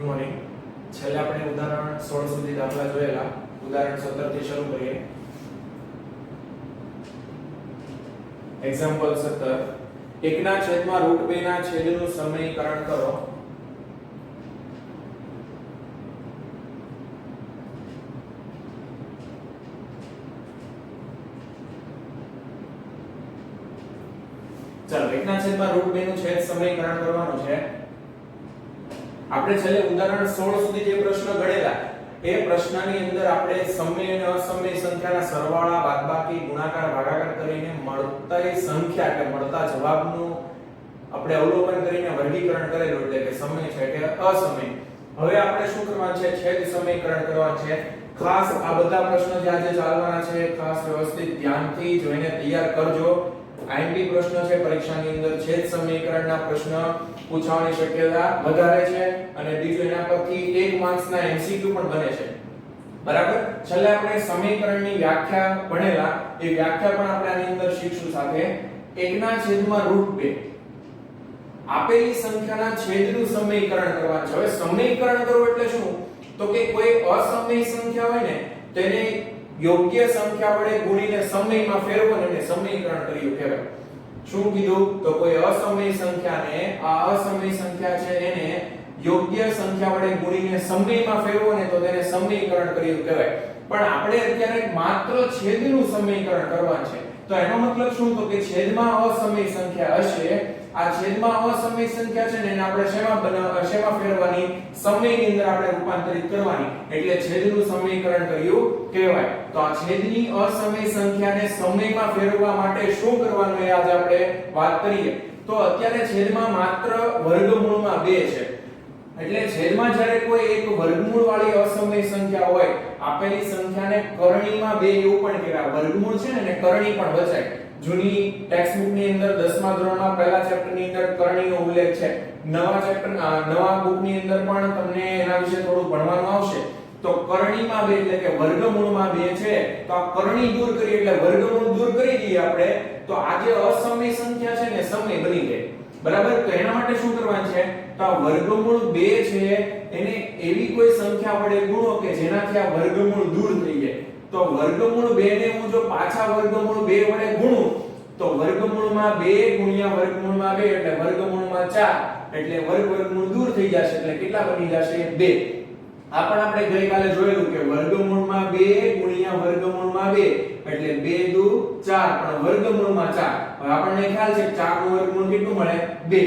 Morning. છેલ્લે આપણે ઉદાહરણ 16 સુધી દાખલા જોયેલા. ઉદાહરણ 17 થી શરૂ કરીએ. એક્ઝામ્પલ 17. 1 ના છેદમાં √2 ના છેદનું સમીકરણ કરો. ચાલો 1 ના છેદમાં √2 નું છેદ સમીકરણ કરવાનું છે. આપણે છેલ્લે ઉદાહરણ 16 સુધી જે પ્રશ્ન ગણેલા એ પ્રશ્નની અંદર આપણે સમય અને અસમય સંખ્યાના સરવાળા બાદબાકી ગુણાકાર ભાગાકાર કરીને મળતી સંખ્યા કે મળતા જવાબનું આપણે અવલોકન કરીને વર્ગીકરણ કરેલું એટલે કે સમય છે કે અસમય. હવે આપણે શું કરવાનું છે? છેદ સમીકરણ કરવાનું છે. ખાસ આ બધા પ્રશ્નો જે આજે ચાલવાના છે ખાસ વ્યવસ્થિત ધ્યાનથી જોઈને તૈયાર કરજો. આઈએમપી પ્રશ્ન છે પરીક્ષાની અંદર છેદ સમીકરણના પ્રશ્ન પૂછવાની શક્યતા વધારે છે અને બીજું એના પરથી 1 માર્ક્સના એમસીક્યુ પણ બને છે. બરાબર. છેલ્લે આપણે સમીકરણની વ્યાખ્યા ભણેલા એ વ્યાખ્યા પણ આપણે આની અંદર શીખશું સાથે. 1 ના છેદમાં √2 આપેલી સંખ્યાના છેદનું સમીકરણ કરવાનું છે. હવે સમીકરણ કરવું એટલે શું? તો કે કોઈ અસમય સંખ્યા હોય ને તેને યોગ્ય સંખ્યા વડે ગુણીને સમયમાં ફેરવો ને સમીકરણ કર્યું કહેવાય. શું કીધું? તો કોઈ અસમય સંખ્યાને આ અસમય સંખ્યા છે એને યોગ્ય સંખ્યા વડે ગુણીને સમયમાં ફેરવો ને તો તેને સમીકરણ કર્યું કહેવાય. પણ આપણે અત્યારે માત્ર છેદનું સમીકરણ કરવાનું છે. તો એનો મતલબ શું? તો કે છેદમાં અસમય સંખ્યા હશે. આ છેદમાં અસમય સંખ્યા છે ને એને આપણે શેમાં ફેરવવાની? સમયની અંદર આપણે રૂપાંતરિત કરવાની. એટલે છેદનું સમીકરણ કર્યું કહેવાય. તો આ છેદની અસમય સંખ્યાને સમયમાં ફેરવવા માટે શું કરવાનું એ આજે આપણે વાત કરીએ. તો અત્યારે છેદમાં માત્ર વર્ગમૂળમાં 2 છે. એટલે છેદમાં જ્યારે કોઈ એક વર્ગમૂળ વાળી અસમય સંખ્યા હોય, આપેલી સંખ્યાને કરણીમાં 2 એવું પણ કહેવાય. વર્ગમૂળ છે ને એને કરણી પણ વચાય. જૂની ટેક્સ્ટ બુક ની અંદર 10મા ધોરણમાં પહેલા ચેપ્ટર ની અંદર કરણીનો ઉલ્લેખ છે. નવા બુક ની અંદર પણ તમને એના વિશે થોડું ભણવાનું આવશે. તો કરણીમાં 2 એટલે કે વર્ગમૂળમાં 2 છે. તો આ કરણી દૂર કરી એટલે વર્ગમૂળ દૂર કરી દઈએ આપણે તો આ જે અસમય સંખ્યા છે ને સમય બની જાય. બરાબર. તો એના માટે શું કરવાનું છે? તો આ વર્ગમૂળ 2 છે એને એવી કોઈ સંખ્યા વડે ગુણો કે જેનાથી આ વર્ગમૂળ દૂર થઈ જાય. તો વર્ગમૂળ 2 ને હું જો પાછા વર્ગમૂળ 2 વડે ગુણું તો વર્ગમૂળમાં 2 ગુણ્યા વર્ગમૂળમાં 2 એટલે વર્ગમૂળમાં 4 એટલે વર્ગમૂળ દૂર થઈ જશે એટલે કેટલા બની જશે? 2. આ પણ આપણે ગઈકાલે જોયેલું કે વર્ગમૂળમાં 2 ગુણ્યા વર્ગમૂળમાં 2 એટલે 2 દુ 4 પણ વર્ગમૂળમાં 4. હવે આપણને ખ્યાલ છે કે 4 નું વર્ગમૂળ કેટલું મળે? 2.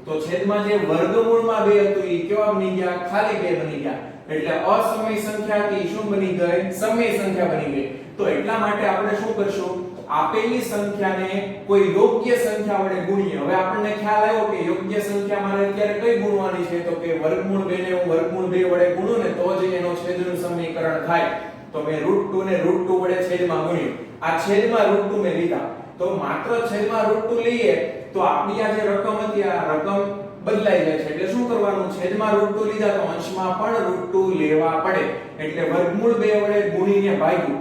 તો છેદમાં જે વર્ગમૂળમાં 2 હતું એ કેવા બની ગયા? ખાલી 2 બની ગયા. એટલે અસમય સંખ્યા હતી શું બની ગઈ? સમય સંખ્યા બની ગઈ. તો એટલા માટે આપણે શું કરશું? આપેલી સંખ્યાને કોઈ યોગ્ય સંખ્યા વડે ગુણીએ. હવે આપણને ખ્યાલ આવ્યો કે યોગ્ય સંખ્યા મારે અત્યારે કઈ ગુણવાની છે? તો કે વર્ગમૂળ 2 ને હું વર્ગમૂળ 2 વડે ગુણું ને તો જ એનો છેદનું સમીકરણ થાય. તો મેં √2 ને √2 વડે છેદમાં ગુણ્યું. આ છેદમાં √2 મેં લીધા. તો માત્ર છેદમાં √2 લઈએ તો આપણી આ જે રકમ હતી આ રકમ બદલાઈ જાય છે. એટલે શું કરવાનું? છેદમાં √2 લીધા તો અંશમાં પણ √2 લેવા પડે. એટલે વર્ગમૂળ 2 વડે ગુણીને ભાગ્યું.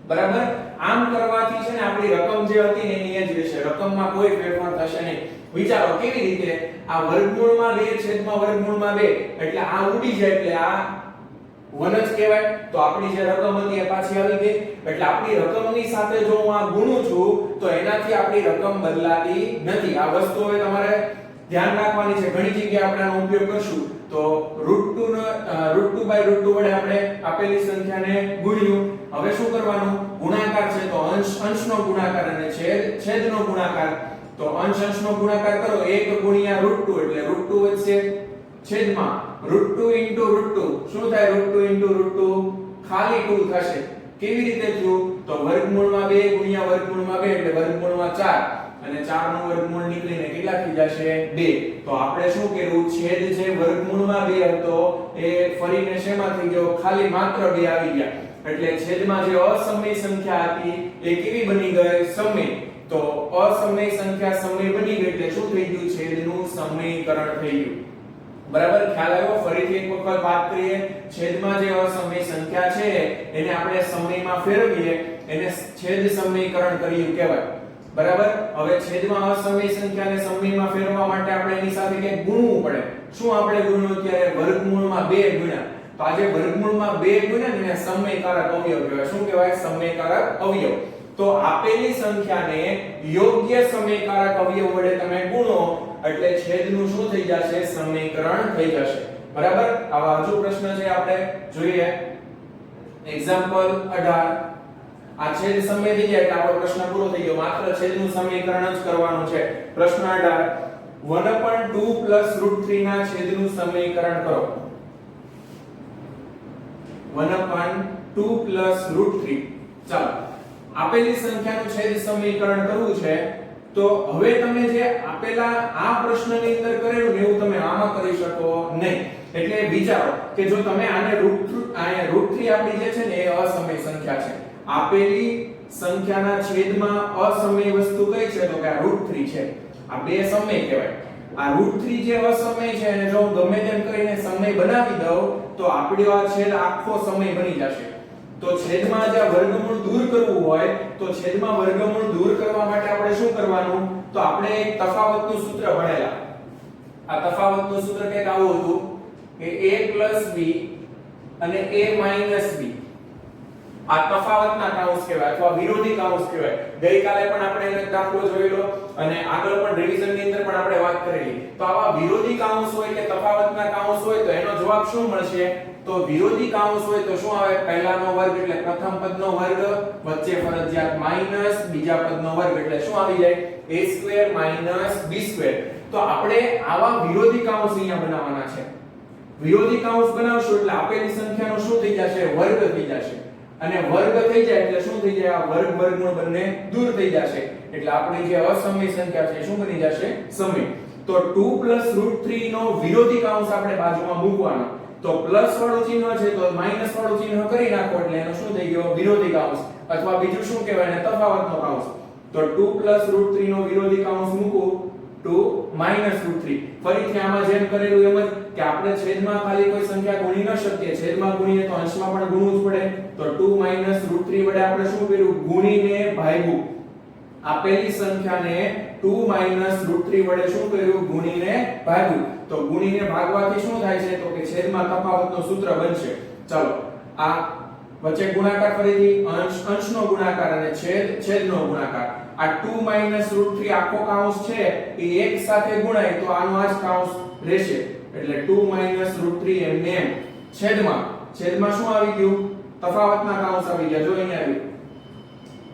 બરાબર. આમ કરવાથી છે ને આપણી રકમ જે હતી ને એની જ રહેશે. રકમમાં કોઈ ફેરફાર થશે નહીં. વિચારો કેવી રીતે? આ વર્ગમૂળમાં 2 છેદમાં વર્ગમૂળમાં 2 એટલે આ ઉડી જાય એટલે આ 1 જ કહેવાય. તો આપણી જે રકમ હતી એ પાછી આવી ગઈ. એટલે આપણી રકમની સાથે જો હું આ ગુણું છું તો એનાથી આપણી રકમ બદલાતી નથી. આ વસ્તુ હવે તમારે ધ્યાન રાખવાની છે. ઘણી જગ્યાએ આપણે આનો ઉપયોગ કરશું. તો √2 √2 વડે આપણે આપેલી સંખ્યાને ગુણ્યું. હવે શું કરવાનું? ગુણાકાર છે તો અંશનો ગુણાકાર અને છેદનો ગુણાકાર. તો અંશનો ગુણાકાર કરો 1 ગુણ્યા √2 એટલે √2 વધશે છેદમાં √2 * √2 શું થાય? √2 * √2 ખાલી 2 થશે. કેવી રીતે થયું? તો વર્ગમૂળમાં 2 ગુણ્યા વર્ગમૂળમાં 2 એટલે વર્ગમૂળમાં 4 અને 4 નું વર્ગમૂળ નીકળીને કેટલા થઈ જશે? 2. તો આપણે શું કર્યું? છેદ જે વર્ગમૂળમાં 2 હતો એ ફરીને શેમાં થઈ ગયો? ખાલી માત્ર 2 આવી ગયા. એટલે છેદમાં જે અસમય સંખ્યા હતી એ કેવી બની ગઈ? સમય. તો અસમય સંખ્યા સમય બની ગઈ એટલે શું થઈ ગયું? છેદનું સમીકરણ થઈ ગયું. બરાબર. ખ્યાલ આવ્યો? ફરીથી એક વખત વાત કરીએ. છેદમાં જે અસમય સંખ્યા છે એને આપણે સમયમાં ફેરવીએ એને છેદ સમીકરણ કર્યું કહેવાય. બરાબર. હવે છેદમાં અસમય સંખ્યાને સમયમાં ફેરવવા માટે આપણે એની સાથે કંઈક ગુણવું પડે. શું આપણે ગુણ્યું ત્યારે વર્ગમૂળમાં 2 ગુણ્યા. તો આજે વર્ગમૂળમાં 2 ગુણ્યા ને સમયકારક અવયવ કહેવાય. શું કહેવાય? સમયકારક અવયવ. તો આપેલી સંખ્યાને યોગ્ય સમયકારક અવયવ વડે તમે ગુણો એટલે છેદનું શું થઈ જશે? સમીકરણ થઈ જશે. બરાબર. આવા હજુ પ્રશ્ન છે આપણે જોઈએ. એક્ઝામ્પલ 18. આ છેદ સમય થઈ જાય એટલે આપણો પ્રશ્ન પૂરો થઈ ગયો. માત્ર છેદનું સમીકરણ જ કરવાનું છે. પ્રશ્ન 18 1/2 √3 ના છેદનું સમીકરણ કરો. 1/2 √3. ચાલો, આપેલી સંખ્યાનું છેદ સમીકરણ કરવું છે. તો હવે તમે જે આપેલા આ પ્રશ્નની અંદર કરેલું એવું તમે આમાં કરી શકો નહીં. એટલે વિચારો કે જો તમે આને √3 આપણી જે છે ને એ અસમય સંખ્યા છે. આપેલી સંખ્યાના છેદમાં અસમય વસ્તુ કઈ છે? તો કે આ √3 છે. આ બે સમય કહેવાય. આ √3 જે અસમય છે અને જો હું ગમે તેમ કરીને સમય બનાવી દઉં તો આપણો આ છેદ આખો સમય બની જશે. તો છેદમાં જે વર્ગમૂળ દૂર કરવું હોય તો છેદમાં વર્ગમૂળ દૂર કરવા માટે આપણે શું કરવાનું? તો આપણે એક તફાવતનું સૂત્ર ભણેલા. આ તફાવતનું સૂત્ર કંઈક આવું હતું કે a + b અને a - b. આ તફાવતના કાઉન્સ કહેવાય અથવા વિરોધી કાઉન્સ કહેવાય. ગઈકાલે પણ આપણે એક દાખલો જોયેલો અને આગળ પણ રિવિઝનની અંદર પણ આપણે વાત કરેલી. તો આવા વિરોધી કાઉન્સ હોય કે તફાવતના કાઉન્સ હોય તો એનો જવાબ શું મળશે? તો વિરોધી કાઉન્સ હોય તો શું આવે? પહેલાનો વર્ગ એટલે પ્રથમ પદનો વર્ગ વચ્ચે ફરજિયાત માઈનસ બીજા પદનો વર્ગ એટલે શું આવી જાય? a² - b². તો આપણે આવા વિરોધી કાઉન્સ અહીંયા બનાવવાના છે. વિરોધી કાઉન્સ બનાવશું એટલે આપેલી સંખ્યાનો શું થઈ જશે? વર્ગ થઈ જશે. અને વર્ગ થઈ જાય એટલે શું થઈ જાય? આ વર્ગ વર્ગમૂળ બંને દૂર થઈ જશે. એટલે આપણી જે અસમય સંખ્યા છે શું બની જશે? સમય. તો 2 + √3 નો વિરોધી કાઉન્સ આપણે બાજુમાં મૂકવાનો. તો પ્લસ વાળું ચિહ્ન છે તો માઈનસ વાળું ચિહ્ન કરી નાખો એટલે એનો શું થઈ ગયો? વિરોધી કાઉન્સ. અથવા બીજું શું કહેવાય ને? તફાવતનો કાઉન્સ. તો 2 + √3 નો વિરોધી કાઉન્સ મૂકો 2 - √3. ફરીથી આમાં જેમ કરેલું એમ જ કે આપણે છેદમાં ખાલી કોઈ સંખ્યા ગુણી ન શકીએ. છેદમાં ગુણીએ તો અંશમાં પણ ગુણવું જ પડે. તો 2 - √3 વડે આપણે શું કર્યું? ગુણીને ભાગ્યું. આપેલી સંખ્યાને 2 - √3 વડે શું કર્યું? ગુણીને ભાગ્યું. તો ગુણીને ભાગવાથી શું થાય છે? તો કે છેદમાં તફાવતનું સૂત્ર બનશે. ચાલો, આ વચ્ચે ગુણાકાર ફરીથી અંશનો ગુણાકાર અને છેદનો ગુણાકાર. આ 2 - √3 આખો કાઉન્સ છે એ એક સાથે ગુણાય તો આનો આ જ કાઉન્સ રહેશે. એટલે 2 - √3 એમને છેદમાં શું આવી ગયું? તફાવતના કાઉન્સ આવી ગયા. જો અહીંયા આવ્યું.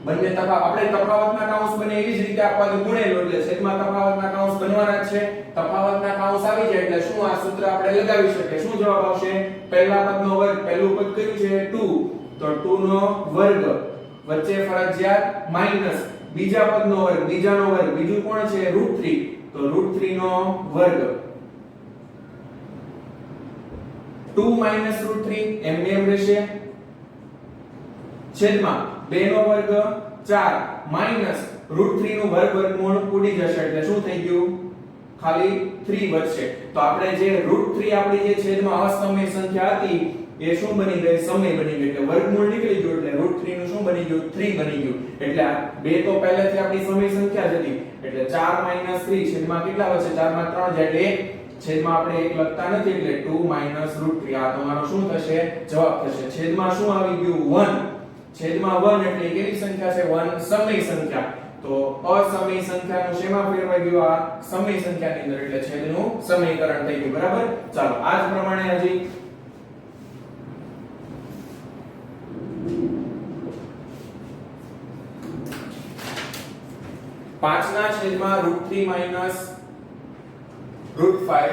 બંને આપણે તફાવતના કાઉન્સ બને એવી જ રીતે આપવાનું ગુણેલો એટલે છેદમાં તફાવતના કાઉન્સ બનવાના છે. તફાવતના કાઉન્સ આવી જાય એટલે શું આ સૂત્ર આપણે લગાવી શકીએ. શું જવાબ આવશે? પહેલા પદનો વર્ગ. પહેલું પદ કયું છે? 2. તો 2 નો વર્ગ વચ્ચે ફરજિયાત માઈનસ બીજા પદનો વર્ગ. બીજાનો વર્ગ બીજું કોણ છે? √3. તો √3 નો વર્ગ 2 - √3 એમને એમ રહેશે. છેદમાં 2 નો વર્ગ 4 માઈનસ √3 નું વર્ગમૂળ ઉડી જશે એટલે શું થઈ ગયું? ખાલી 3 વધશે. તો આપણે જે √3 આપણી જે છેદમાં અસમય સંખ્યા હતી એ શું બની ગઈ? સમય બની ગઈ. એટલે વર્ગમૂળ નીકળી ગયું એટલે √3 નું શું બની ગયું? 3 બની ગયું. એટલે આ 2 તો પહેલેથી આપણી સમય સંખ્યા જ હતી. એટલે 4 - 3 છેદમાં કેટલા વધશે? 4 માં 3 જાય એટલે 1. છેદમાં આપણે 1 લખતા નથી એટલે 2 - √3 આ તમારો શું થશે? જવાબ થશે. છેદમાં શું આવી ગયું? 1. છેદમાં 1 એટલે કેવી સંખ્યા છે? 1 સમય સંખ્યા. તો અસમય સંખ્યાનું શેમાં ફેરવાઈ ગયું? આ સમય સંખ્યાની અંદર એટલે છેદનું સમીકરણ થઈ ગયું. બરાબર. ચાલો, આ જ પ્રમાણે હજી 5/√3 - √5.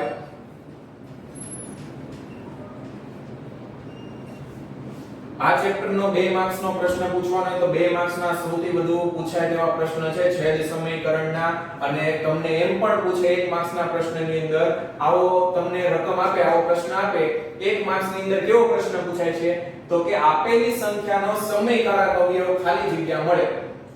આ ચેપ્ટરનો 2 માર્ક્સનો પ્રશ્ન પૂછવાનો હોય તો 2 માર્ક્સના સૌથી વધુ પૂછાય તેવા પ્રશ્ન છે છેદ સમીકરણના. અને તમને એમ પણ પૂછે 1 માર્ક્સના પ્રશ્નની અંદર આવો તમને રકમ આપે, આવો પ્રશ્ન આપે 1 માર્ક્સની અંદર કેવો પ્રશ્ન પૂછાય છે? તો કે આપેલી સંખ્યાનો સમયકારક અવયવ ખાલી જગ્યા મળે.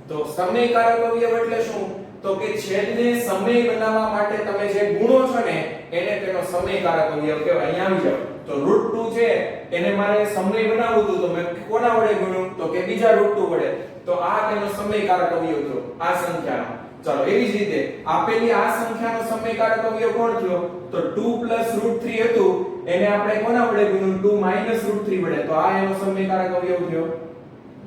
તો સમયકારક અવયવ એટલે શું? તો કે છેદને સમય બનાવવા માટે તમે જે ગુણો છો ને એને તેનો સમયકારક અવયવ કહેવાય. અહીંયા આવી જાવ. તો √2 છે એને મારે સમય બનાવવું હતું તો મેં કોના વડે ગુણ્યું? તો કે બીજા √2 વડે. તો આ તેનો સમયકારક અવયવ થયો આ સંખ્યાનો. ચાલો એવી જ રીતે આપેલી આ સંખ્યાનો સમયકારક અવયવ કોણ થયો? તો 2 + √3 હતું એને આપણે કોના વડે ગુણ્યું? 2 - √3 વડે. તો આ એનો સમયકારક અવયવ થયો.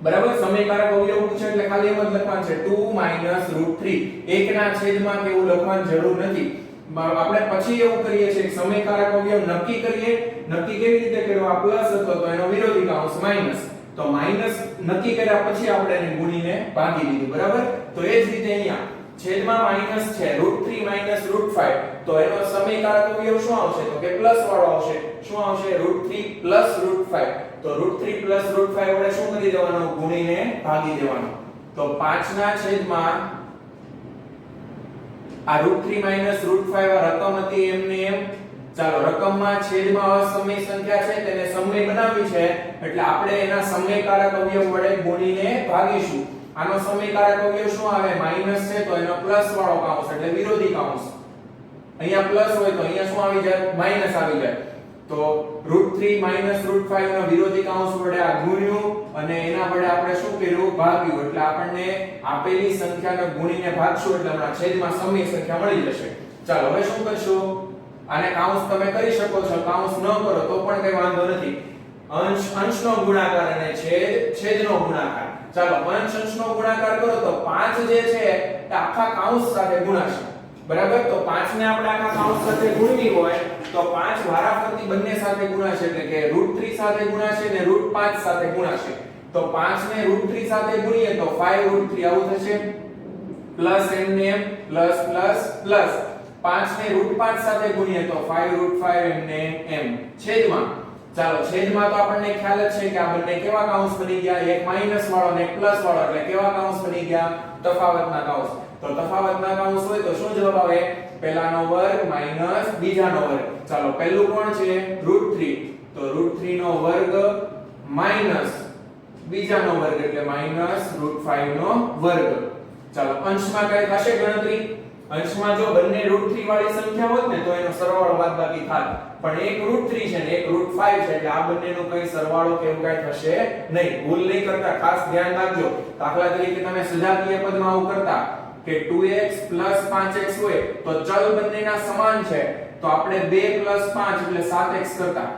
બરાબર. સમયકારક અવયવ પૂછે એટલે ખાલી એમ જ લખવાનું છે 2 - √3. એકના છેદમાં કે એવું લખવાની જરૂર નથી. આપણે પછી એવું કરીએ છીએ કે સમયકારક અવયવ નક્કી કરીએ. નક્કી કેવી રીતે કર્યો? આ પ્લસ હતો તો એનો વિરોધી કૌંસ માઈનસ. તો માઈનસ નક્કી કર્યા પછી આપણે એને ગુણીને ભાગી દીધું. બરાબર. તો એ જ રીતે અહીંયા છેદમાં માઈનસ છે √3 - √5 તો એનો સમયકારક અવયવ શું આવશે? તો કે પ્લસ વાળો આવશે. શું આવશે? √3 + √5. તો √3 + √5 વડે શું કરી દેવાનું? ગુણીને ભાગી દેવાનું. તો 5 ના છેદમાં આ √3 - √5 આ રકમ હતી એમને એમ. ચાલો રકમમાં છેદમાં અસમય સંખ્યા છે તેને સમય બનાવી છે એટલે આપણે એના સમયકારક અવયવ વડે ગુણીને ભાગીશું. આનો સમયકારક અવયવ શું આવે? માઈનસ છે તો એનો પ્લસ વાળો કૌંસ એટલે વિરોધી કૌંસ. અહીંયા પ્લસ હોય તો અહીંયા શું આવી જાય? માઈનસ આવી જાય. તો √3 - √5 નો વિરોધી કૌંસ વડે આ ગુણ્યું અને એના વડે આપણે શું કર્યું? ભાગ્યું. એટલે આપણને આપેલી સંખ્યાને ગુણીને ભાગશું એટલે આપણા છેદમાં સમય સંખ્યા મળી જશે. ચાલો હવે શું કરશું? આને કૌંસ તમે કરી શકો છો. કૌંસ ન કરો તો પણ કઈ વાંધો નથી. અંશ અંશનો ગુણાકાર અને છેદનો ગુણાકાર. ચાલો અંશ અંશનો ગુણાકાર કરો તો 5 જે છે એ આખા કૌંસ સાથે ગુણાશે. બરાબર. તો 5 ને આપણે આખા કૌંસ સાથે ગુણવી હોય તો 5 વારાફરતી બંને સાથે ગુણાશે એટલે કે √3 સાથે ગુણાશે અને √5 સાથે ગુણાશે. તો 5 ને √3 સાથે ગુણીએ તો 5 √3 આવું થશે. પ્લસ એમને એમ પ્લસ પ્લસ પ્લસ 5 ને √5 સાથે ગુણીએ તો 5 √5 એમને એમ છેદમાં. ચાલો છેદમાં તો આપણને ખ્યાલ જ છે કે આ બંને કેવા કૌંસ બની ગયા? એક માઈનસ વાળો અને એક પ્લસ વાળો એટલે કેવા કૌંસ બની ગયા? તફાવતના કૌંસ. તો તફાવતના કૌંસ હોય તો શું જવાબ આવે? પહેલાનો વર્ગ માઈનસ બીજાનો વર્ગ. ચાલો પહેલું કોણ છે? √3. તો √3 નો વર્ગ માઈનસ બીજાનો વર્ગ એટલે માઈનસ √5 નો વર્ગ. ચાલો અંશમાં કઈ થશે ગણતરી? અંશમાં જો બંને √3 વાળી સંખ્યા હોત ને તો એનો સરવાળો બાદબાકી થાત. પણ એક √3 છે ને એક √5 છે એટલે આ બંનેનો કઈ સરવાળો કે એવું કઈ થશે નહીં. ભૂલ નહીં કરતા, ખાસ ધ્યાન રાખજો. દાખલા તરીકે તમે સજાતીય પદમાં આવું કરતા કે 2x + 5x હોય તો ચલ બંનેના સમાન છે તો આપણે 2 + 5 એટલે 7x કરતા.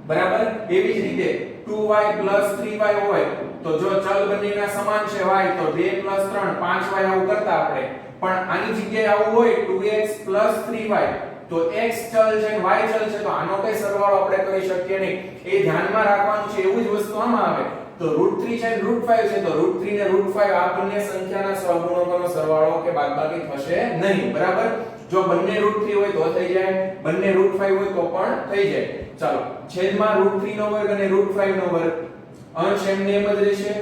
બરાબર. એવી જ રીતે 2y + 3y હોય તો જો ચલ બંનેના સમાન છે y તો 2 + 3 5y આવું કરતા આપણે. પણ આની જગ્યાએ આવું હોય 2x + 3y તો x ચલ છે અને y ચલ છે તો આનો કઈ સરવાળો આપણે કરી શકીએ નહીં. એ ધ્યાનમાં રાખવાનું છે. એવું જ વસ્તુ આમાં આવે તો √3 છે અને √5 છે તો √3 ને √5 આ બંને સંખ્યાના સહગુણકોનો સરવાળો કે બાદબાકી થશે નહીં. બરાબર. જો બંને √3 હોય તો થઈ જાય, બંને √5 હોય તો પણ થઈ જાય. ચાલો છેદમાં √3 નો વર્ગ અને √5 નો વર્ગ અંશ એમને એમ જ રહેશે.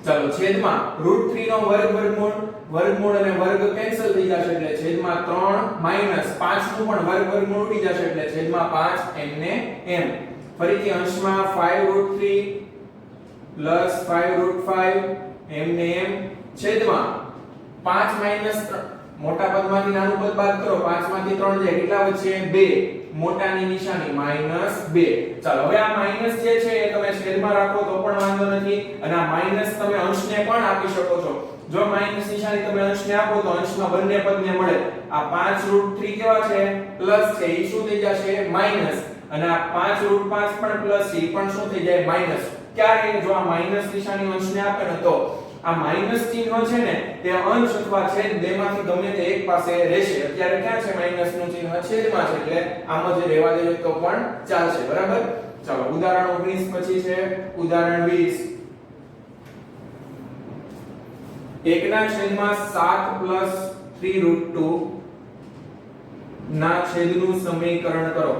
ચાલો છેદમાં √3 નો વર્ગ વર્ગમૂળ અને વર્ગ કેન્સલ થઈ જશે એટલે છેદમાં 3 માઈનસ 5 નું પણ વર્ગમૂળ ઉડી જશે એટલે છેદમાં 5 એમને એમ. ફરીથી અંશમાં 5 √3 + 5 √5 એમને એમ છેદમાં 5 માઈનસ 3 મોટા પદમાંથી નાનું પદ બાદ કરો 5 માંથી 3 જાય કેટલા વચ્ચે 2 મોટાની નિશાની -2. ચાલો હવે આ માઈનસ જે છે એ તમે છેદમાં રાખો તો પણ વાંધો નથી અને આ માઈનસ તમે અંશને પણ આપી શકો છો. જો માઈનસ નિશાની તમે અંશને આપો તો અંશમાં બંને પદને મળે. આ 5 √3 કેવા છે? પ્લસ છે. ઈ શું થઈ જશે? માઈનસ. અને આ 5 √5 પણ પ્લસ છે. ઈ પણ શું થઈ જાય? માઈનસ. ક્યારે? જો આ માઈનસ નિશાની અંશને આપે ને તો આ માઈનસ ચિહ્ન છે ને તે અંશ અથવા છેદ બેમાંથી ગમે તે એક પાસે રહેશે. અત્યારે ક્યાં છે માઈનસ નું ચિહ્ન? છેદમાં છે એટલે આમ જ રહેવા દેજો તો પણ ચાલશે. બરાબર. ચાલો ઉદાહરણ 19 પછી છે ઉદાહરણ 20. 1/7 + 3√2 ના છેદનું સમીકરણ કરો.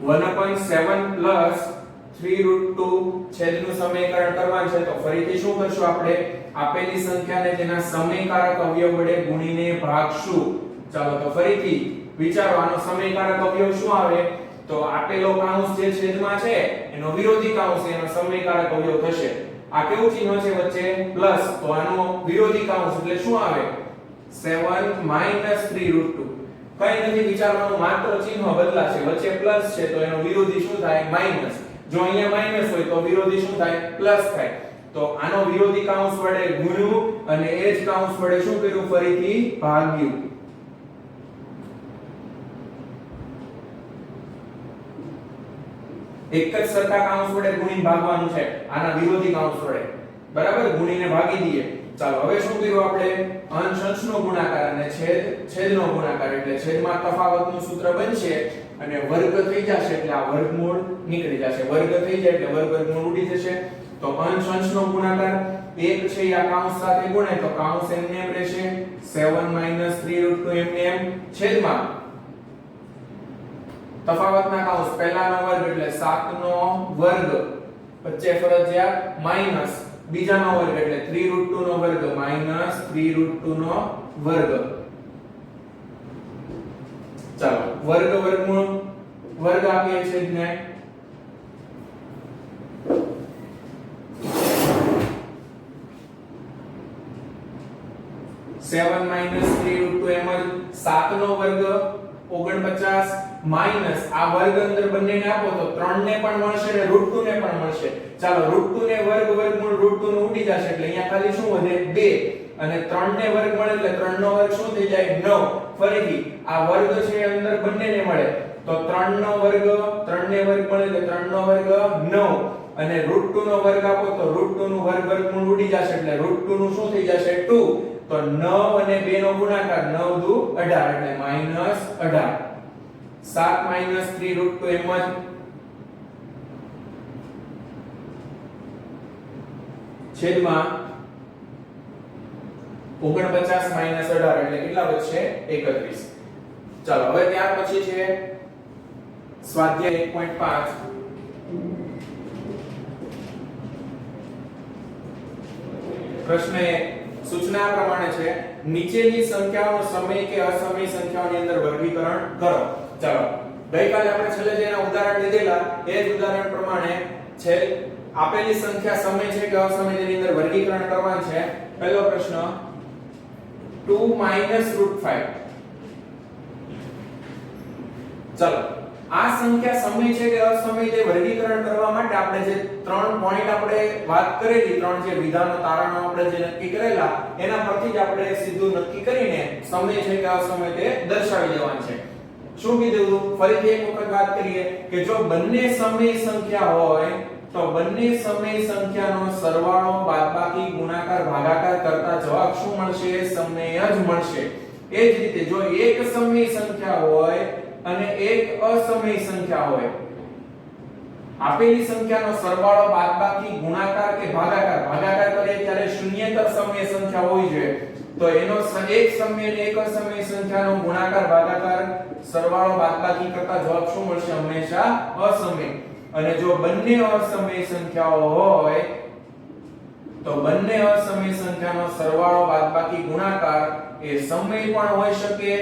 1/7 + 3√2 છેદનું સમીકરણ કરવાનું છે તો ફરીથી શું કરશું આપણે? આપેલી સંખ્યાને તેના સમયકારક અવયવ વડે ગુણીને ભાગશું. ચાલો તો ફરીથી વિચારવાનો સમયકારક અવયવ શું આવે? તો આપેલો કૌંસ જે છેદમાં છે એનો વિરોધી કૌંસ એનો સમયકારક અવયવ થશે. આ કેવું ચિહ્ન છે વચ્ચે? પ્લસ. તો આનો વિરોધી કૌંસ એટલે શું આવે? 7 - 3√2. કઈ નથી વિચારવાનું, માત્ર ચિહ્ન બદલાશે, વચ્ચે પ્લસ છે તો એનો વિરોધી શું થાય? માઈનસ. જો અહીંયા માઈનસ હોય તો વિરોધી શું થાય? પ્લસ થાય. તો આનો વિરોધી કાઉન્સ વડે ગુણ્યું અને એ જ કાઉન્સ વડે શું કર્યું? ફરીથી ભાગ્યું. એક જ સરખા કાઉન્સ વડે ગુણીને ભાગવાનું છે, આના વિરોધી કાઉન્સ વડે. બરાબર, ગુણીને ભાગી દઈએ. ચાલો હવે શું કર્યું આપણે? અંશ અંશનો ગુણાકાર અને છેદ છેદનો ગુણાકાર, એટલે છેદમાં તફાવતનું સૂત્ર બનશે અને વર્ગ થઈ જશે એટલે આ વર્ગમૂળ નીકળી જશે. વર્ગ થઈ જાય એટલે વર્ગમૂળ ઉડી જશે. તો અંશ અંશનો ગુણાકાર 1 છે આ કાઉન્સ સાથે ગુણે તો કાઉન્સ એમને એમ રહેશે, 7 - 3√2 એમને એમ, છેદમાં તફાવતના કાઉન્સ પહેલાનો વર્ગ એટલે 7 નો વર્ગ, વચ્ચે ફરજિયાત માઈનસ, બીજાનો વર્ગ એટલે 3√2 નો વર્ગ માઈનસ 3√2 નો વર્ગ. ચાલો વર્ગ વર્ગમૂળ વર્ગ આપીએ છેદને 7 - 3√2 એમ જ 7 નો વર્ગ 49 માઈનસ આ વર્ગ અંદર બંનેને આપો તો 3 ને પણ મળશે અને √2 ને પણ મળશે. ચાલો √2 ને વર્ગ વર્ગમૂળ √2 નું ઉડી જશે એટલે અહીંયા ખાલી શું વધે? 2 અને 3 ને વર્ગ મળે એટલે 3 નો વર્ગ શું થઈ જાય? 9. ફરીથી આ વર્ગ છે અંદર બંનેને મળે તો 3 નો વર્ગ 3 ને વર્ગ મળે એટલે 3 નો વર્ગ 9 અને √2 નો વર્ગ આપો તો √2 નું વર્ગ વર્ગમૂળ ઉડી જશે એટલે √2 નું શું થઈ જશે? 2. તો 9 અને 2 નો ગુણાકાર 9 દુ 18 એટલે -18. 7 - 3√2 એમ જ છેદમાં 49 - 18 એટલે કેટલા વધશે? 31. ચાલો હવે ત્યાર પછી છે સ્વાધ્યાય 1.5. પ્રશ્ન 1 સૂચના પ્રમાણે છે નીચેની સંખ્યાઓનો સમય કે અસમય સંખ્યાઓની અંદર વર્ગીકરણ કરો. ચાલો ગઈકાલે આપણે છેલ્લે જેના ઉદાહરણ લીધેલા એ જ ઉદાહરણ પ્રમાણે છે આપેલી સંખ્યા સમય છે કે અસમય તેની અંદર વર્ગીકરણ કરવાનું છે. પહેલો પ્રશ્ન 2 - √5. ચાલો આ સંખ્યા સમય છે કે અસમય તે વર્ગીકરણ કરવા માટે આપણે જે ત્રણ પોઈન્ટ આપણે વાત કરેલી, ત્રણ જે વિધાનો તારણો આપણે જે નક્કી કરેલા એના પરથી જ આપણે સીધું નક્કી કરીને સમય છે કે અસમય તે દર્શાવી દેવાનું છે. શું કીધું? ફરીથી એક વખત વાત કરીએ કે જો બંને સમય સંખ્યા હોય તો બંને સમય સંખ્યાનો સરવાળો બાદબાકી ગુણાકાર ભાગાકાર કરતા જવાબ શું મળશે? સમય જ મળશે. એ જ રીતે જો એક સમય સંખ્યા હોય અને એક અસમય સંખ્યા હોય, આપેલી સંખ્યાનો સરવાળો બાદબાકી ગુણાકાર કે ભાગાકાર કરીએ ત્યારે શૂન્યેતર સમય સંખ્યા હોવી જોઈએ. તો એનો એક સમય અને એક અસમય સંખ્યાનો ગુણાકાર ભાગાકાર સરવાળો બાદબાકી કરતા જવાબ શું મળશે? હંમેશા અસમય. અને જો બંને અસમય સંખ્યાઓ હોય તો બંને અસમય સંખ્યાનો સરવાળો બાદબાકી ગુણાકાર એ સમય પણ હોઈ શકે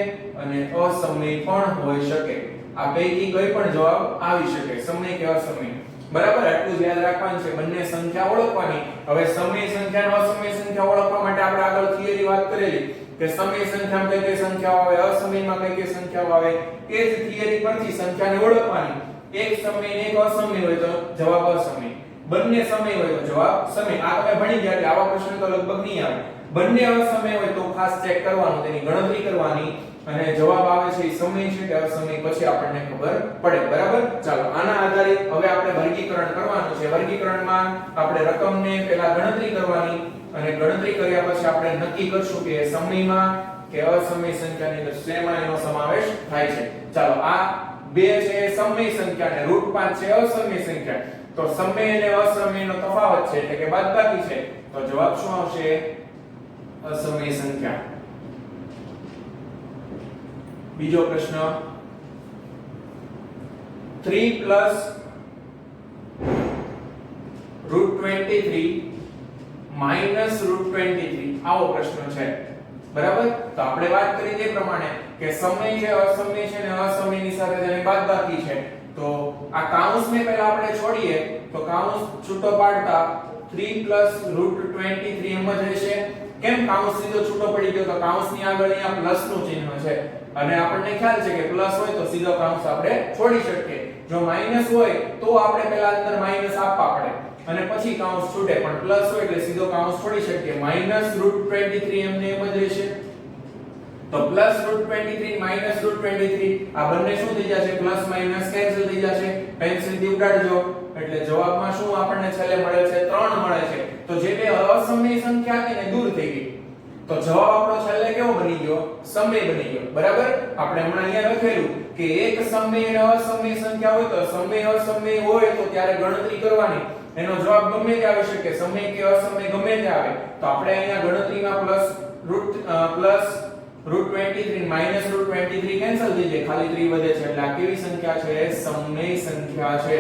અને અસમય પણ હોઈ શકે. આ પૈકી કોઈ પણ જવાબ આવી શકે, સમય કે અસમય. બરાબર, એટલું જ યાદ રાખવાનું છે. બંને સંખ્યા ઓળખવાની. હવે સમય સંખ્યા અને અસમય સંખ્યા ઓળખવા માટે આપણે આગળ થિયરી વાત કરેલી કે સમય સંખ્યામાં કઈ કઈ સંખ્યાઓ આવે, અસમયમાં કઈ કઈ સંખ્યાઓ આવે. એ જ થિયરી પરથી સંખ્યાને ઓળખવાની. એક સમય ને એક અસમય હોય તો જવાબ અસમય, બંને સમય હોય તો જવાબ સમય. આ તમે ભણી ગયા એટલે આવા પ્રશ્ન તો લગભગ નહીં આવે. બંને અસમય હોય તો ખાસ ચેક કરવાનું, તેની ગણતરી કરવાની અને જવાબ આવે છે એ સમય છે કે અસમય પછી આપણને ખબર પડે. બરાબર, ચાલો આના આધારે હવે આપણે વર્ગીકરણ કરવાનું છે. વર્ગીકરણમાં આપણે રકમને પહેલા ગણતરી કરવાની અને ગણતરી કર્યા પછી આપણે નક્કી કરશું કે સમયમાં કે અસમય સંખ્યાની અંદર શેમાં એનો સમાવેશ થાય છે. ચાલો આ 2 છે સમય સંખ્યા અને √5 છે અસમય સંખ્યા. તો સમય અને અસમયનો તફાવત છે એટલે કે બાદબાકી છે. તો જવાબ શું આવશે? અસમય સંખ્યા. બીજો પ્રશ્ન 3 + √23 -√23 આવો પ્રશ્ન છે. બરાબર, તો આપણે વાત કરી તે પ્રમાણે કે સમય છે અસમય છે અને અસમયની સાથે તેની બાદબાકી છે. તો આ કાઉન્સને પહેલા આપણે છોડીએ તો કાઉન્સ છૂટો પાડતા 3 + √23 એમ જ રહેશે. કેમ કાઉન્સ સીધો છૂટો પડી ગયો? તો કાઉન્સની આગળ અહીંયા પ્લસનું ચિહ્ન છે અને આપણને ખ્યાલ છે કે પ્લસ હોય તો સીધો કાઉન્સ આપણે છોડી શકીએ. જો માઈનસ હોય તો આપણે પહેલા અંદર માઈનસ આપવા પડે અને પછી કાઉન્સ છૂટે, પણ પ્લસ હોય એટલે સીધો કાઉન્સ છોડી શકીએ. -√23 એમને એમ જ રહેશે. તો +√23 -√23 આ બંને શું થઈ જશે? પ્લસ માઈનસ કેન્સલ થઈ જશે. પેન્સિલ થી ઉડાડજો એટલે જવાબમાં શું આપણને છેલ્લે મળે છે? 3 મળે છે. તો જે બે અસમય સંખ્યા હતી ને દૂર થઈ ગઈ. તો જવાબ આપણો છેલ્લે કેવો બની ગયો? સમય બની ગયો. બરાબર? આપણે હમણાં અહીંયા લખેલું કે એક સમય અને અસમય સંખ્યા હોય તો સમય અસમય હોય તો ત્યારે ગણતરી કરવાની. એનો જવાબ ગમે તે આવી શકે, સમય કે અસમય ગમે તે આવે. તો આપણે અહીંયા ગણતરીમાં +√23 -√23 કેન્સલ થઈ જાય, ખાલી 3 વધે છે. એટલે આ કેવી સંખ્યા છે? સમય સંખ્યા છે.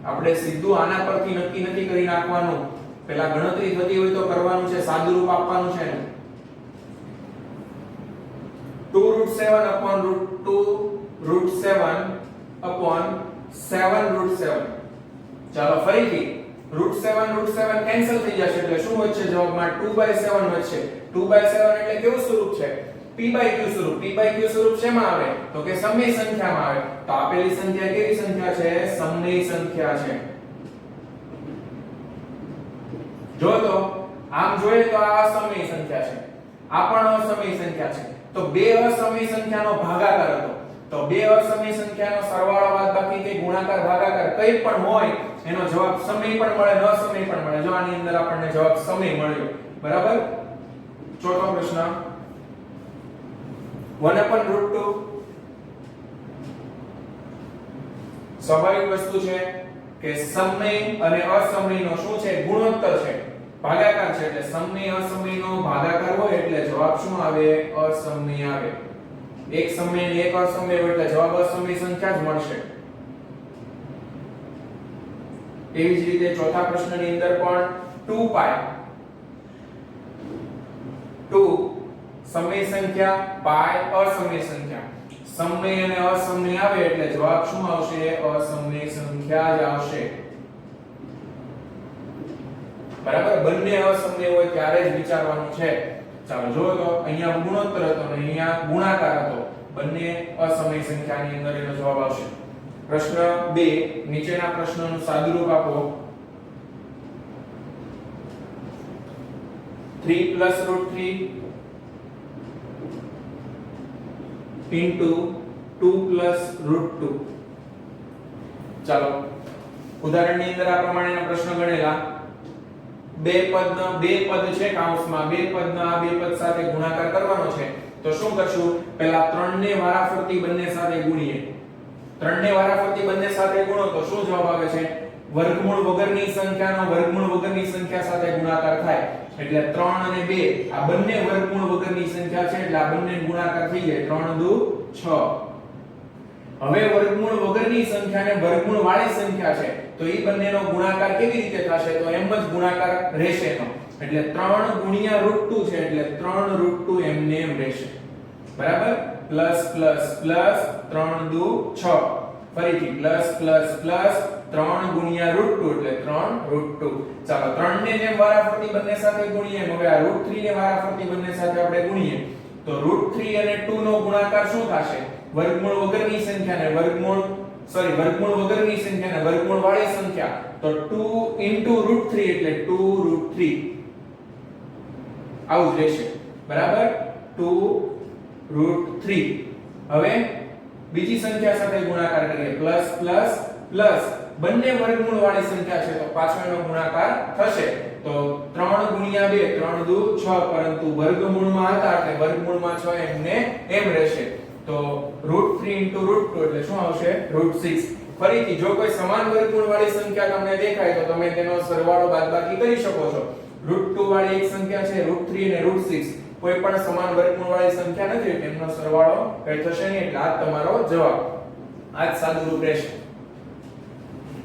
આપણે સીધું આના પરથી નક્કી નથી કરી નાખવાનું. પહેલા ગણતરી થતી હોય તો કરવાનું છે, સાદું રૂપ આપવાનું છે. 2√7/2√7/7 ચાલો ફરીથી √7 કેન્સલ થઈ જશે એટલે શું વધશે? જવાબમાં 2/7 વધશે. 2/7 એટલે કેવું સ્વરૂપ છે? p/q સ્વરૂપ. p/q સ્વરૂપ શેમાં આવે? તો કે સમય સંખ્યામાં આવે. તો આપેલી સંખ્યા કેવી સંખ્યા છે? સમય સંખ્યા છે. જો તો આમ જોઈએ તો આ અસમય સંખ્યા છે, આ પણ અસમય સંખ્યા છે. તો બે અસમય સંખ્યાનો ભાગાકાર હતો. તો બે અસમય સંખ્યાનો સરવાળો બાદબાકી કે ગુણાકાર ભાગાકાર કંઈ પણ હોય એનો જવાબ સમય પણ મળે, અસમય પણ મળે. જો આની અંદર આપણને જવાબ સમય મળ્યો. બરાબર? ચોથો પ્રશ્ન 1/√2 સ્વાભાવિક વસ્તુ છે કે સમય અને અસમયનો શું છે? ગુણોત્તર છે, ભાગાકાર છે. એટલે સમય અસમયનો ભાગાકાર હોય એટલે જવાબ શું આવે? અસમય આવે. એક સમય અને એક અસમય હોય એટલે જવાબ અસમય સંખ્યા જ મળશે. એવી જ રીતે ચોથા પ્રશ્નની અંદર પણ 2π 2 સમય સંખ્યા, π અસમય સંખ્યા. સમય અને અસમય આવે એટલે જવાબ શું આવશે? અસમય સંખ્યા જ આવશે. બરાબર? બંને અસમય હોય ત્યારે જ વિચારવાનું છે. ચાલો જો તો અહીંયા ગુણોત્તર હતો અને અહીંયા ગુણાકાર હતો. બંને અસમય સંખ્યાની અંદર એનો જવાબ આવશે. પ્રશ્ન 2 નીચેના પ્રશ્નનું સાદુરૂપ આપો. 3 +√3 into 2 +√2. ચાલો ઉદાહરણની અંદર આ પ્રમાણેના પ્રશ્ન ગણેલા. બે પદ છે કૌંસમાં, બે પદના આ બે પદ સાથે ગુણાકાર કરવાનો છે. તો શું કરશું? પહેલા 3 ને વારાફરતી બંને સાથે ગુણીએ. 3 ને વારાફરતી બંને સાથે ગુણો તો શું જવાબ આવે છે? વર્ગમૂળ વગરની સંખ્યાનો વર્ગમૂળ વગરની સંખ્યા સાથે ગુણાકાર થાય. એટલે 3 અને 2 આ બંને વર્ગમૂળ વગરની સંખ્યા છે એટલે આ બંને ગુણાકાર થઈ જાય. 3 દુ 6. હવે વર્ગમૂળ વગરની સંખ્યાને વર્ગમૂળ વાળી સંખ્યા છે તો ઈ બંનેનો ગુણાકાર કેવી રીતે થશે? તો એમ જ ગુણાકાર રહેશે એનો. એટલે 3 ગુણ્યા √2 છે એટલે 3 √2 એમને એમ રહેશે. બરાબર? પ્લસ પ્લસ પ્લસ 3 દુ 6. ફરીથી પ્લસ પ્લસ પ્લસ 3 ગુણ્યા √2 એટલે 3 √2. ચાલો 3 ને જેમ વારાફરતી બંને સાથે ગુણીએ, હવે આ √3 ને વારાફરતી બંને સાથે આપણે ગુણીએ તો √3 અને 2 નો ગુણાકાર શું થશે? વર્ગમૂળ વગરની સંખ્યાને વર્ગમૂળ વગરની સંખ્યાને વર્ગમૂળ વાળી સંખ્યા તો 2 √3 એટલે 2 √3 આવું જ રહેશે. બરાબર? 2 √3. હવે બીજી સંખ્યા સાથે ગુણાકાર કરીએ પ્લસ પ્લસ પ્લસ બંને વર્ગમૂળ વાળી સંખ્યા છે તો પાછળનો ગુણાકાર થશે. તો 3 ગુણ્યા 2 3 દુ 6 પરંતુ વર્ગમૂળમાં હતા એટલે વર્ગમૂળમાં 6 એમને એમ રહેશે. તો √3 * √2 એટલે શું આવશે? √6. ફરીથી જો કોઈ સમાન વર્ગમૂળ વાળી સંખ્યા તમને દેખાય તો તમે તેનો સરવાળો બાદબાકી કરી શકો છો. √2 વાળી એક સંખ્યા છે √3 અને √6. કોઈ પણ સમાન વર્ગમૂળ વાળી સંખ્યા નથી તેમનો સરવાળો કઈ થશે નહીં એટલે આ તમારો જવાબ. આ જ સાદું રૂપ રહેશે.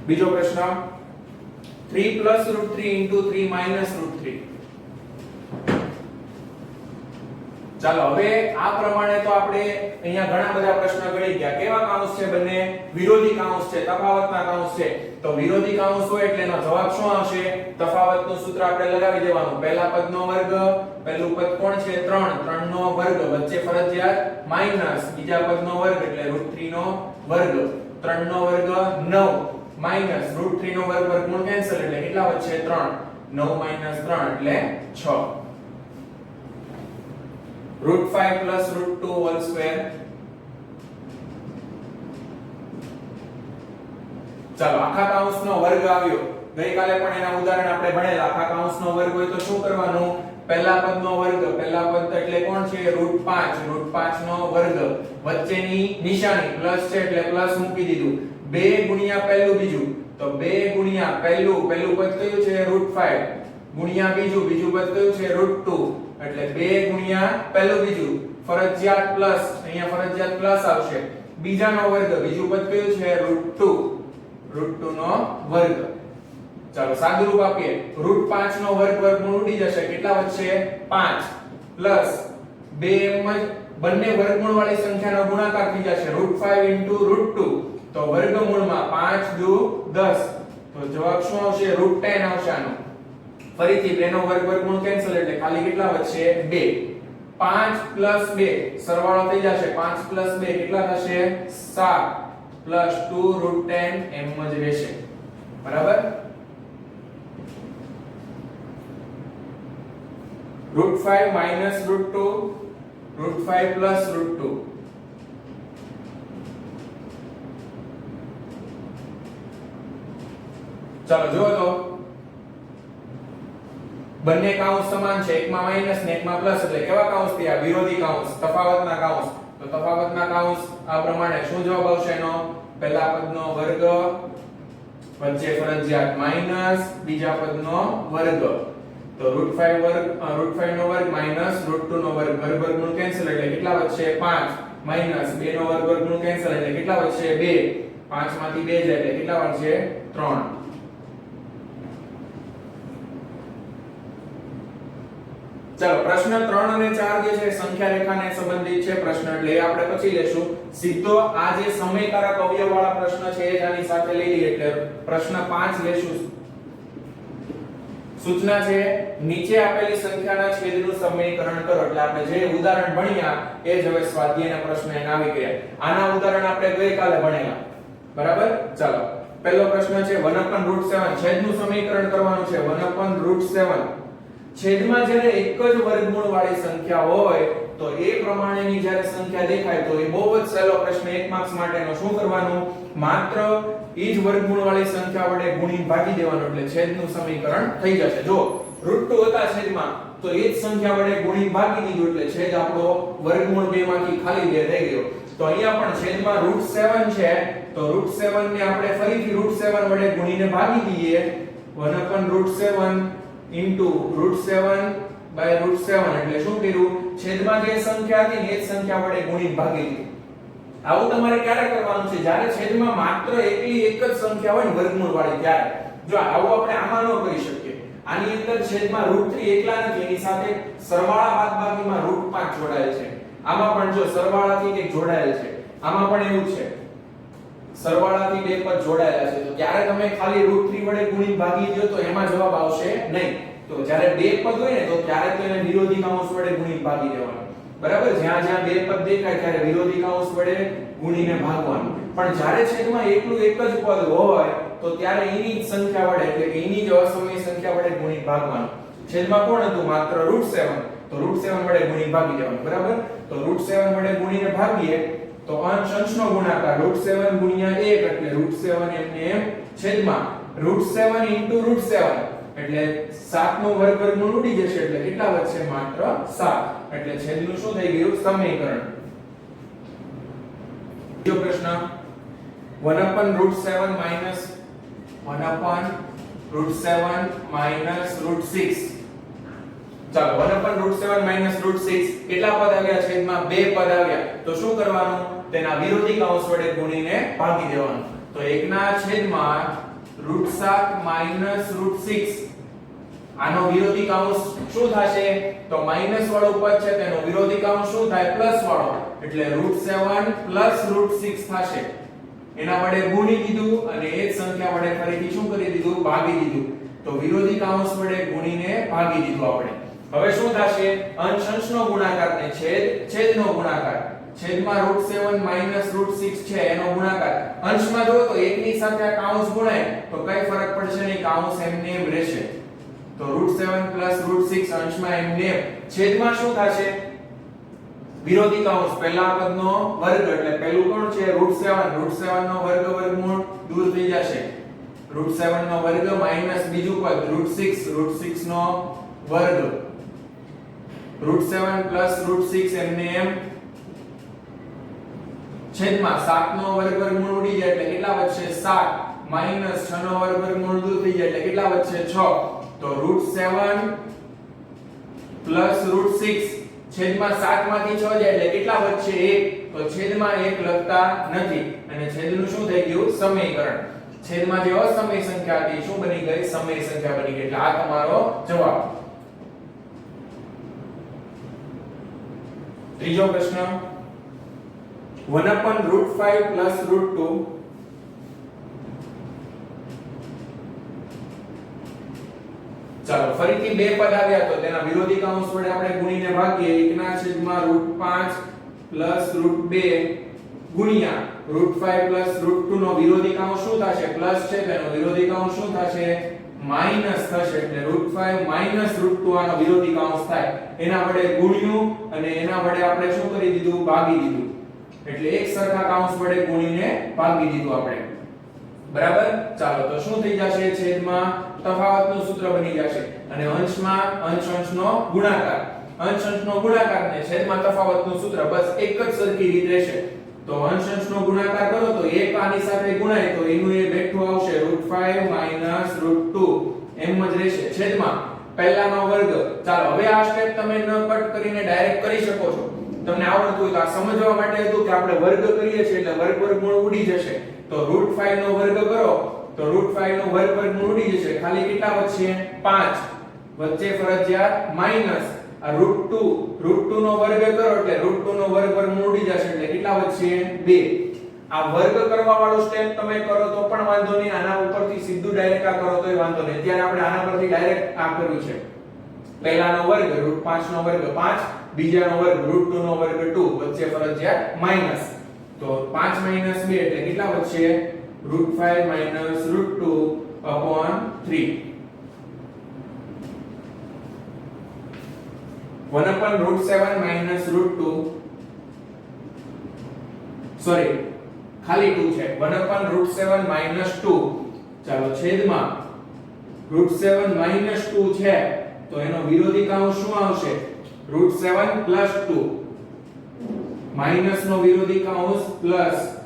બીજો પ્રશ્ન 3 + √3 * 3 - √3. ચાલો હવે આ પ્રમાણે તો આપણે અહીંયા ઘણા બધા પ્રશ્ન ગણી ગયા. કેવા કાઉન્સ છે? બંને વિરોધી કાઉન્સ છે, તફાવતના કાઉન્સ છે. તો વિરોધી કૌંસ હોય એટલે એનો જવાબ શું આવશે? તફાવતનું સૂત્ર આપણે લગાવી દેવાનું. પહેલા પદનો વર્ગ, પહેલું પદ કોણ છે? 3, 3 નો વર્ગ, વચ્ચે ફરજિયાત માઈનસ બીજા પદનો વર્ગ એટલે √3 નો વર્ગ, 3 નો વર્ગ 9 માઈનસ √3 નો વર્ગ, વર્ગમૂળ કેન્સલ એટલે કેટલા વધશે? 3, 9 - 3 એટલે 6. √5 + √2 હોલ સ્ક્વેર. ચાલો આખા કૌંસનો વર્ગ આવ્યો. ગઈકાલે પણ એના ઉદાહરણ આપણે ભણેલા. આખા કૌંસનો વર્ગ હોય તો શું કરવાનું? પહેલા પદનો વર્ગ, પહેલા પદ એટલે કોણ છે? √5, √5 નો વર્ગ, વચ્ચેની નિશાની પ્લસ છે એટલે પ્લસ મૂકી દીધું. 2 ગુણ્યા પહેલું બીજું, તો 2 ગુણ્યા પહેલું પદ કયું છે? √5 ગુણ્યા બીજું પદ કયું છે? √2 એટલે 2 ગુણ્યા પહેલું બીજું, ફરજિયાત પ્લસ, અહીંયા ફરજિયાત પ્લસ આવશે. બીજાનો વર્ગ, બીજું પદ કયું છે? √2 નો વર્ગ. ચાલો સાદુરૂપ આપીએ. √5 નો વર્ગ વર્ગમૂળ ઉડી જશે, કેટલા વધશે? 5 પ્લસ 2 એમ જ બંને વર્ગમૂળ વાળી સંખ્યાનો ગુણાકાર થઈ જશે. √5 * √2 તો વર્ગમૂળમાં 5 દુ 10 તો જવાબ શું આવશે? √10 આવશે આનો. ફરીથી 2 નો વર્ગ વર્ગમૂળ કેન્સલ એટલે ખાલી કેટલા વધશે? 2. 5 + 2 સરવાળો થઈ જશે. 5 + 2 કેટલા થશે? 7 + 2 √10 એમ જ રહેશે. બરાબર? √5 - √2 √5 + √2. ચાલો જો તો બંને કૌંસ સમાન છે, એકમાં માઈનસ ને એકમાં પ્લસ એટલે કેવા કૌંસ થયા? વિરોધી કૌંસ, તફાવતના કૌંસ. તો તફાવતના કૌંસ આ પ્રમાણે શું જવાબ આવશે એનો? પહેલા પદનો વર્ગ, વચ્ચે ફરજિયાત માઈનસ બીજા પદનો વર્ગ, તો √5 નો વર્ગ માઈનસ √2 નો વર્ગ, વર્ગમૂળ કેન્સલ એટલે કેટલા વધશે? 5 માઈનસ 2 નો વર્ગ, વર્ગમૂળ કેન્સલ એટલે કેટલા વધશે? 2. 5 માંથી 2 જાય એટલે કેટલા વધશે? 3. ચાલો પ્રશ્ન 3 અને 4 જે છે સંખ્યા રેખાને સંબંધિત છે પ્રશ્ન, એટલે એ આપણે પછી લેશું. સીધો આ જે સમયકારક અવયવ વાળા પ્રશ્ન છે એ જ આની સાથે લઈ લઈએ એટલે પ્રશ્ન 5 લેશું. સૂચના છે નીચે આપેલી સંખ્યાના છેદનું સમીકરણ કરો. એટલે આપણે જે ઉદાહરણ ભણ્યા એ જ હવે સ્વાધ્યાયના પ્રશ્ન એને આવી ગયા. આના ઉદાહરણ આપણે ગઈકાલે ભણેલા. બરાબર? ચાલો પહેલો પ્રશ્ન છે 1/√7 છેદનું સમીકરણ કરવાનું છે. 1/√7 છેદમાં જ્યારે એક જ વર્ગમૂળ વાળી સંખ્યા હોય તો એ પ્રમાણેની જ્યારે સંખ્યા દેખાય તો એ બહુ જ સહેલો પ્રશ્ન, 1 માર્ક્સ માટેનો. શું કરવાનું? માત્ર ઈ જ વર્ગમૂળ વાળી સંખ્યા વડે ગુણી ભાગી દેવાનું એટલે છેદનું સમીકરણ થઈ જશે. જો √2 હતા છેદમાં તો એ જ સંખ્યા વડે ગુણી ભાગી દીધું એટલે છેદ આપણો વર્ગમૂળ 2 માંથી ખાલી 2 થઈ ગયો. તો અહીંયા પણ છેદમાં √7 છે તો √7 ને આપણે ફરીથી √7 વડે ગુણીને ભાગી દઈએ. 1/√7 into √7/√7 એટલે શું કર્યું? છેદમાં જે સંખ્યા હતી ને એ જ સંખ્યા વડે ગુણી ભાગી દીધી. આવું તમારે ક્યારે કરવાનું છે? જ્યારે છેદમાં માત્ર એકલી એક જ સંખ્યા હોય ને વર્ગમૂળ વાળી ત્યારે. જો આવું આપણે આમાં ન કરી શકીએ. આની અંદર છેદમાં √3 એકલા નથી, એની સાથે સરવાળા બાદબાકીમાં √5 જોડાયેલ છે. આમાં પણ જો સરવાળાથી કંઈક જોડાયેલ છે. આમાં પણ એવું છે, સરવાળાથી બે પદ જોડાયેલા છે. તો ત્યારે તમે ખાલી √3 વડે ગુણી ભાગી દો તો એમાં જવાબ આવશે નહીં. તો જ્યારે બે પદ હોય ને તો ત્યારે તો એને વિરોધી કૌંસ વડે ગુણી ભાગી દેવાનું. બરાબર? જ્યાં જ્યાં બે પદ દેખાય ત્યારે વિરોધી કૌંસ વડે ગુણીને ભાગવાનું. પણ જ્યારે છેદમાં એકલું એક જ પદ હોય તો ત્યારે એની જ સંખ્યા વડે એટલે કે એની જ અસમય સંખ્યા વડે ગુણી ભાગવાનું. છેદમાં કોણ હતું? માત્ર √7. તો √7 વડે ગુણી ભાગી દેવાનું. બરાબર? તો √7 વડે ગુણીને ભાગીએ તો અંશનો ગુણાકાર √7 ગુણ્યા 1 એટલે √7 એમને એમ છેદમાં √7 into √7 એટલે 7 નો વર્ગ વર્ગમૂળ ઉડી જશે એટલે કેટલા વધશે? માત્ર 7. એટલે છેદનું શું થઈ ગયું? સમીકરણ. બીજો પ્રશ્ન 1/√7 minus 1/√7 minus √6. ચાલો 1/√7 minus √6 કેટલા પદ આવ્યા? છેદમાં બે પદ આવ્યા. તો શું કરવાનું? તેના વિરોધી કૌંસ વડે ગુણીને ભાગી દેવાનું. તો 1 ના છેદમાં √7 minus √6 આનો વિરોધી કૌંસ શું થશે? તો માઈનસ વાળું પદ છે તેનો વિરોધી કૌંસ શું થાય? પ્લસ વાળો. એટલે √7 plus √6 થશે. એના વડે ગુણી દીધું અને એ જ સંખ્યા વડે ફરીથી શું કરી દીધું ભાગી દીધું તો વિરોધી કૌંસ વડે ગુણીને ભાગી દીધું આપણે હવે શું થશે અંશ અંશનો ગુણાકાર ને છેદનો ગુણાકાર છેદમાં √7 -√6 છે એનો ગુણાકાર અંશમાં જો તો એકની સાથે આ કૌંસ ગુણાય તો કઈ ફરક પડશે નહીં કૌંસ એમને એમ રહેશે તો √7 + √6 અંશમાં એમને છેદમાં શું થશે વિરોધી કૌંસ પહેલા પદનો વર્ગ એટલે પહેલું કોણ છે √7 નો વર્ગ વર્ગમૂળ દૂર થઈ જશે √7 નો વર્ગ માઈનસ બીજું પદ √6 નો વર્ગ √7 + √6 એમને એમ છેદમાં 7 નો વર્ગ વર્ગમૂળ ઉડી જાય એટલે કેટલા વધશે 7 માઈનસ 6 નો વર્ગ વર્ગમૂળ દૂર થઈ જાય એટલે કેટલા વધશે 6 તો √7 + √6 છેદમાં 7 માંથી 6 જાય એટલે કેટલા વધશે 1 તો છેદમાં 1 લખતા નથી અને છેદનું શું થઈ ગયું સમીકરણ છેદમાં જે અસમય સંખ્યા હતી શું બની ગઈ સમય સંખ્યા બની ગઈ એટલે આ તમારો જવાબ ત્રીજો પ્રશ્ન 1/√5 + √2 ચાલો ફરીથી બે પદ આવ્યા તો તેના વિરોધી કૌંસ વડે આપણે ગુણીને ભાગીએ 1/√5 + √2 ગુણ્યા √5 + √2 નો વિરોધી કૌંસ શું થશે પ્લસ છે તેનો વિરોધી કૌંસ શું થશે માઈનસ થશે એટલે √5 - √2 આનો વિરોધી કૌંસ થાય એના વડે ગુણ્યું અને એના વડે આપણે શું કરી દીધું ભાગી દીધું એટલે એક સરખા કૌંસ વડે ગુણીને ભાગી દીધું આપણે બરાબર ચાલો તો શું થઈ જશે છેદમાં તફાવતનું સૂત્ર બની જશે અને અંશમાં અંશ અંશનો ગુણાકાર અંશ અંશનો ગુણાકાર ને છેદમાં તફાવતનું સૂત્ર બસ એક જ સરખી રીત રહેશે તો અંશ અંશનો ગુણાકાર કરો તો એક આની સાથે ગુણાય તો એનું એ બેઠું આવશે √5 - √2 એમ જ રહેશે છેદમાં પહેલાનો વર્ગ ચાલો હવે આ સ્ટેપ તમે ન કટ કરીને ડાયરેક્ટ કરી શકો છો તમને આવડતું હોય તો આ સમજવા માટે હતું કે આપણે વર્ગ કરીએ છીએ એટલે વર્ગ વર્ગમૂળ ઉડી જશે તો √5 નો વર્ગ કરો તો √5 નો વર્ગ વર્ગમૂળ ઉડી જશે ખાલી કેટલા વધશે 5 વચ્ચે ફરજિયાત માઈનસ આ √2 નો વર્ગ કરો એટલે √2 નો વર્ગ વર્ગમૂળ ઉડી જશે એટલે કેટલા વધશે 2 આ વર્ગ કરવા વાળો સ્ટેપ તમે કરો તો પણ વાંધો નહીં આના ઉપરથી સીધું ડાયરેક્ટ આ કરો તોય વાંધો નહીં અત્યારે આપણે આના પરથી ડાયરેક્ટ આ કર્યું છે પહેલાનો વર્ગ √5 નો વર્ગ 5 બીજાનો વર્ગ √2 નો વર્ગ 2 વચ્ચે ફરજિયાત માઈનસ તો 5 - 2 એટલે કેટલા વધશે √5 - √2/3 1/√7 - √2 સોરી ખાલી 2 છે 1/√7 - 2 ચાલો છેદમાં √7 - 2 છે તો એનો વિરોધી કૌંસ શું આવશે √7 + 2 માઈનસ નો વિરોધી કૌંસ પ્લસ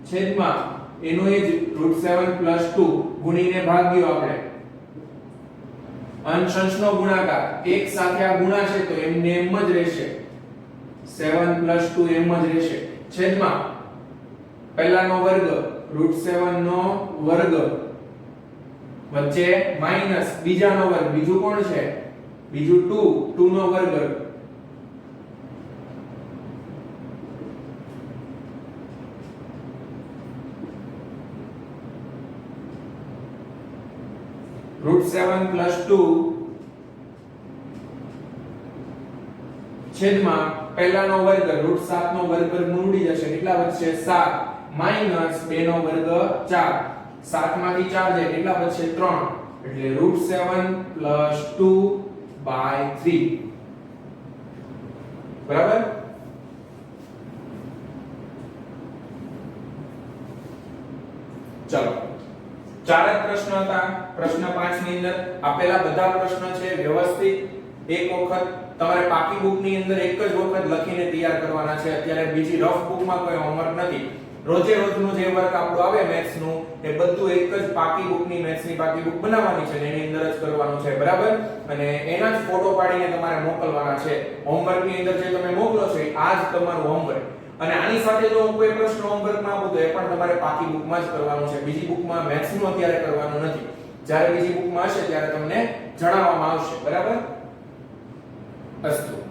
છેદમાં એનો એ જ √7 + 2 ગુણીને ભાગ્યો આપણે અંશ અંશનો ગુણાકાર એક સાથે આ ગુણાશે તો એમને એમ જ રહેશે 7 + 2 એમ જ રહેશે છેદમાં પહેલાનો વર્ગ √7 નો વર્ગ વચ્ચે માઈનસ બીજાનો વર્ગ બીજું કોણ છે બીજું 2 નો વર્ગ √7 + 2 છેદમાં પહેલાનો વર્ગ √7 નો વર્ગ વર્ગમૂળ ઉડી જશે કેટલા વધશે 7 માઈનસ 2 નો વર્ગ 4 7 માંથી 4 જાય કેટલા વધશે 3 એટલે √7 + 2/3 બરાબર ચલો ચાર જ પ્રશ્ન હતા પ્રશ્ન 5 ની અંદર આપેલા બધા પ્રશ્ન છે વ્યવસ્થિત એક વખત તમારે પાકી બુક ની અંદર એક જ વખત લખીને તૈયાર કરવાના છે અત્યારે બીજી રફ બુકમાં કોઈ હોમવર્ક નથી રોજે રોજનું જે વર્ક આપણું આવે મેથ્સ નું એ બધું એક જ પાકી બુક ની મેથ્સ ની પાકી બુક બનાવવાની છે એની અંદર જ કરવાનું છે બરાબર અને એના જ ફોટો પાડીને તમારે મોકલવાના છે હોમવર્ક ની અંદર જે તમે મોકલો છો આ જ તમારું હોમવર્ક અને આની સાથે જો હું કોઈ પ્રશ્ન હોમવર્કમાં આપું તો એ પણ તમારે પાકી બુકમાં જ કરવાનું છે બીજી બુકમાં મેથ્સ નું અત્યારે કરવાનું નથી જ્યારે બીજી બુકમાં હશે ત્યારે તમને જણાવવામાં આવશે બરાબર અસ્તુ